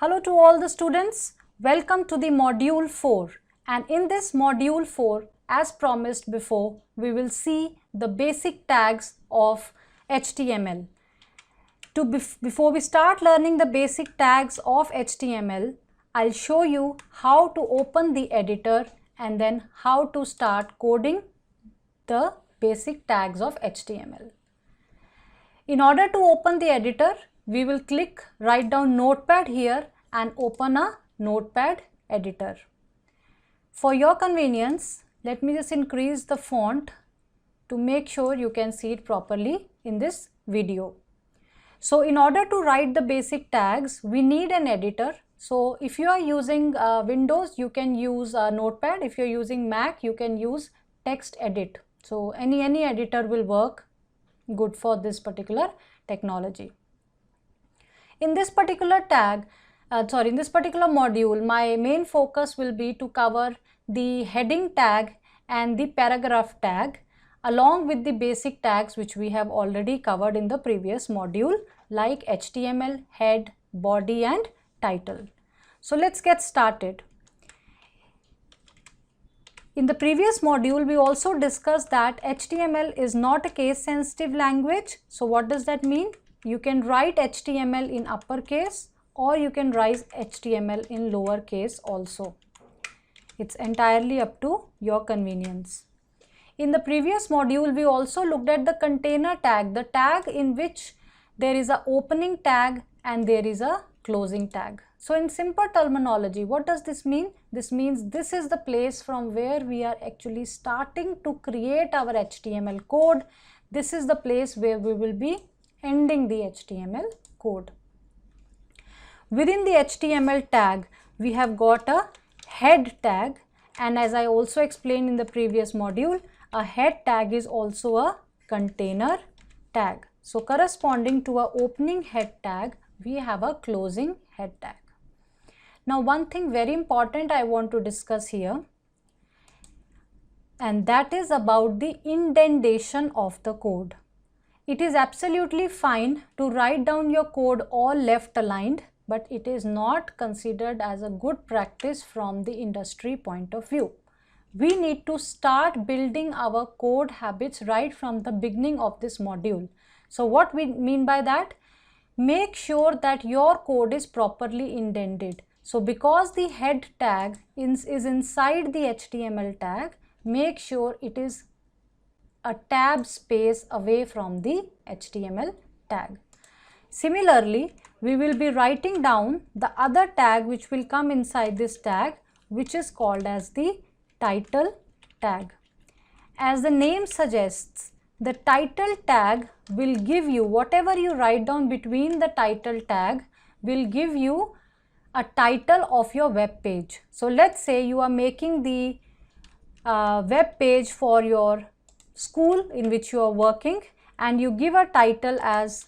Hello to all the students. Welcome to the module 4, and in this module 4, as promised before, we will see the basic tags of HTML. Before we start learning the basic tags of HTML, I'll show you how to open the editor and then how to start coding the basic tags of HTML. In order to open the editor, we will write down Notepad here and open a Notepad Editor. For your convenience, let me just increase the font to make sure you can see it properly in this video. So in order to write the basic tags, we need an editor. So if you are using Windows, you can use Notepad. If you're using Mac, you can use Text Edit. So any editor will work good for this particular technology. In this particular in this particular module, my main focus will be to cover the heading tag and the paragraph tag along with the basic tags which we have already covered in the previous module, like HTML, head, body and title. So let's get started. In the previous module, we also discussed that HTML is not a case-sensitive language. So what does that mean? You can write HTML in uppercase or you can write HTML in lowercase also. It's entirely up to your convenience. In the previous module, we also looked at the container tag, the tag in which there is an opening tag and there is a closing tag. So in simple terminology, what does this mean? This means this is the place from where we are actually starting to create our HTML code. This is the place where we will be ending the HTML code. Within the HTML tag, we have got a head tag, and as I also explained in the previous module, a head tag is also a container tag. So corresponding to our opening head tag, we have a closing head tag. Now one thing very important I want to discuss here, and that is about the indentation of the code. It is absolutely fine to write down your code all left aligned, but it is not considered as a good practice from the industry point of view. We need to start building our code habits right from the beginning of this module. So what we mean by that? Make sure that your code is properly indented. So because the head tag is inside the HTML tag, make sure it is a tab space away from the HTML tag. Similarly, we will be writing down the other tag which will come inside this tag, which is called as the title tag. As the name suggests, the title tag will give you, whatever you write down between the title tag will give you a title of your web page. So let's say you are making the web page for your school in which you are working, and you give a title as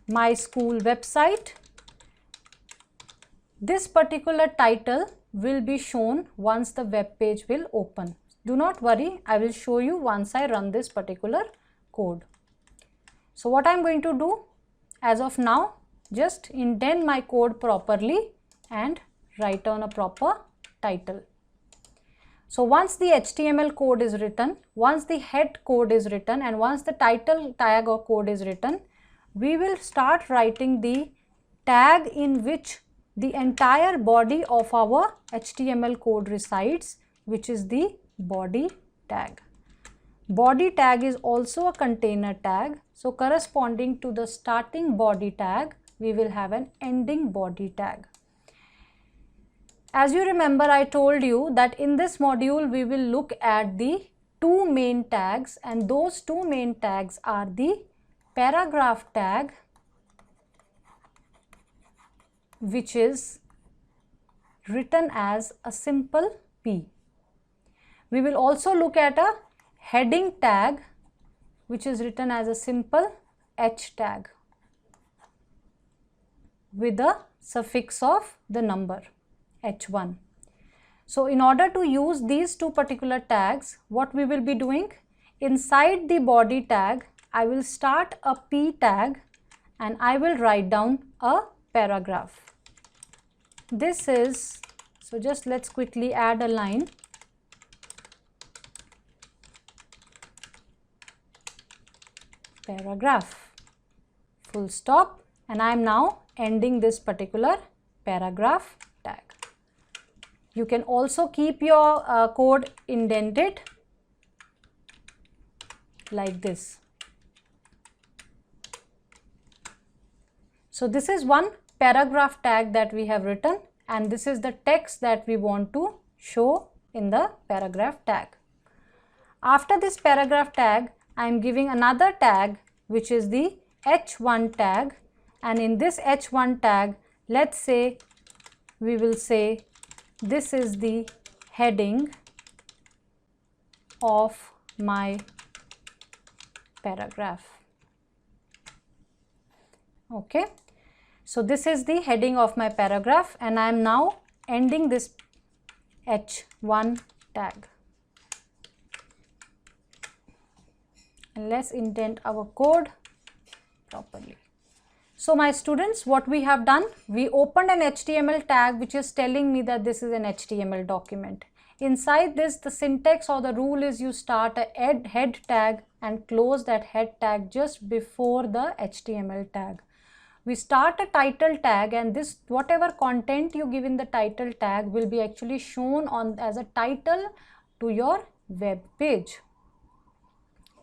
My School Website. This particular title will be shown once the web page will open. Do not worry, I will show you once I run this particular code. So what I am going to do as of now, just indent my code properly and write down a proper title. So once the HTML code is written, once the head code is written, and once the title tag or code is written, we will start writing the tag in which the entire body of our HTML code resides, which is the body tag. Body tag is also a container tag. So corresponding to the starting body tag, we will have an ending body tag. As you remember, I told you that in this module we will look at the two main tags, and those two main tags are the paragraph tag, which is written as a simple P. We will also look at a heading tag, which is written as a simple H tag with a suffix of the number H1. So in order to use these two particular tags, what we will be doing, inside the body tag, I will start a P tag and I will write down a paragraph. This is, so just let's quickly add a line. Paragraph, full stop, and I am now ending this particular paragraph tag. You can also keep your code indented like this. So this is one paragraph tag that we have written, and this is the text that we want to show in the paragraph tag. After this paragraph tag, I am giving another tag which is the h1 tag, and in this h1 tag, let's say we will say this is the heading of my paragraph. Okay, so this is the heading of my paragraph, and I am now ending this h1 tag. And let's indent our code properly. So my students, what we have done, we opened an HTML tag which is telling me that this is an HTML document. Inside this, the syntax or the rule is you start a head tag and close that head tag just before the HTML tag. We start a title tag, and this whatever content you give in the title tag will be actually shown on as a title to your web page.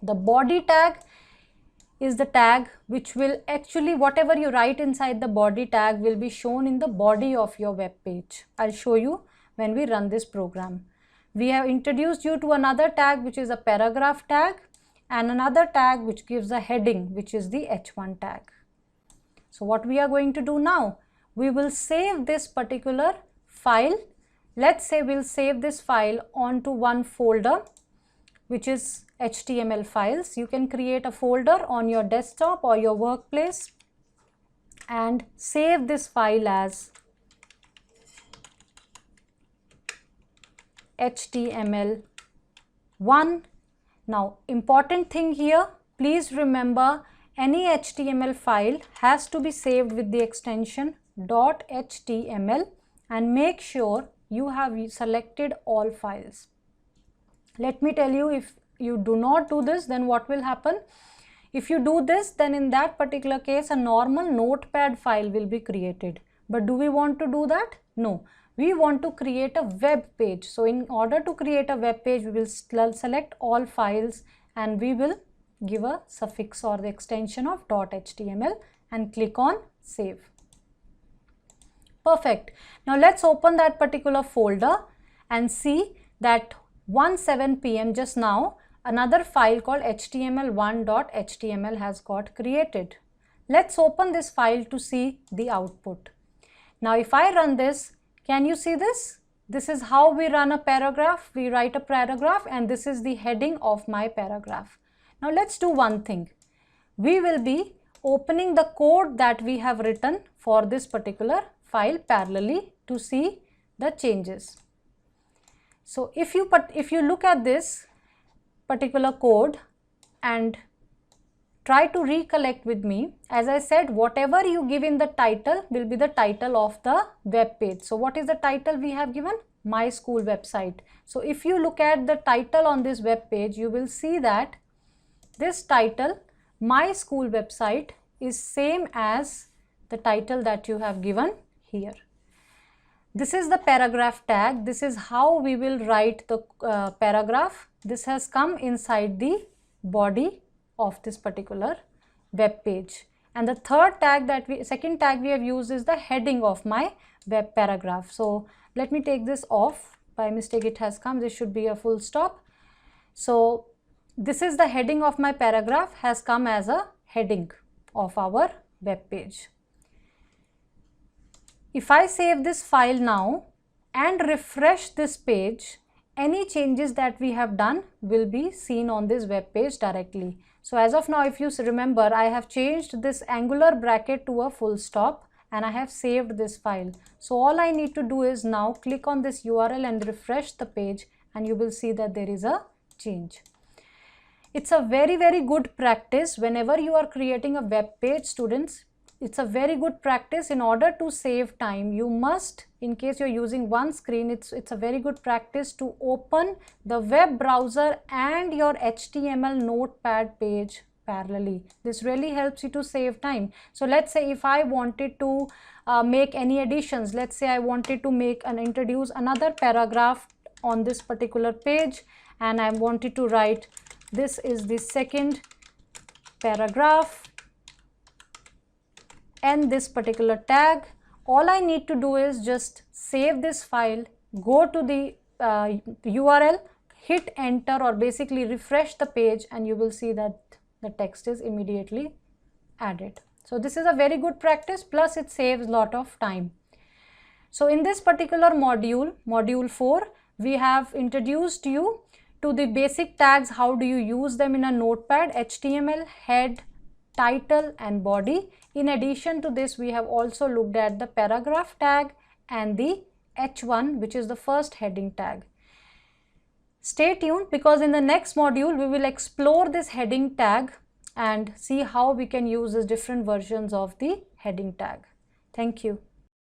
The body tag is the tag which will actually, whatever you write inside the body tag will be shown in the body of your web page. I'll show you when we run this program. We have introduced you to another tag which is a paragraph tag, and another tag which gives a heading which is the h1 tag. So what we are going to do now, we will save this particular file. Let's say we'll save this file onto one folder which is HTML files. You can create a folder on your desktop or your workplace and save this file as HTML1. Now, important thing here, please remember any HTML file has to be saved with the extension .html, and make sure you have selected all files. Let me tell you, if you do not do this, then what will happen? If you do this, then in that particular case, a normal notepad file will be created. But do we want to do that? No. We want to create a web page. So in order to create a web page, we will select all files and we will give a suffix or the extension of .html and click on save. Perfect. Now let's open that particular folder and see that 1:07 p.m. just now, another file called html1.html has got created. Let's open this file to see the output. Now if I run this, can you see this? This is how we run a paragraph. We write a paragraph and this is the heading of my paragraph. Now let's do one thing. We will be opening the code that we have written for this particular file parallelly to see the changes. So if you look at this particular code and try to recollect with me, as I said, whatever you give in the title will be the title of the web page. So what is the title we have given? My school website. So if you look at the title on this web page, you will see that this title, My School Website, is same as the title that you have given here. This is the paragraph tag. This is how we will write the paragraph. This has come inside the body of this particular web page. And the second tag we have used is the heading of my web paragraph. So let me take this off. By mistake it has come. This should be a full stop. So this is the heading of my paragraph, has come as a heading of our web page. If I save this file now and refresh this page, any changes that we have done will be seen on this web page directly. So as of now, if you remember, I have changed this angular bracket to a full stop and I have saved this file. So all I need to do is now click on this URL and refresh the page and you will see that there is a change. It's a very good practice whenever you are creating a web page, students. It's a very good practice. In order to save time, you must, in case you're using one screen, it's a very good practice to open the web browser and your HTML notepad page parallelly. This really helps you to save time. So let's say if I wanted to make any additions, let's say I wanted to make and introduce another paragraph on this particular page, and I wanted to write, this is the second paragraph and this particular tag. All I need to do is just save this file, go to the URL, hit enter, or basically refresh the page, and you will see that the text is immediately added. So this is a very good practice, plus it saves a lot of time. So in this particular module, module 4, we have introduced you to the basic tags. How do you use them in a notepad? HTML, head, title and body. In addition to this, we have also looked at the paragraph tag and the H1, which is the first heading tag. Stay tuned, because in the next module we will explore this heading tag and see how we can use the different versions of the heading tag. Thank you.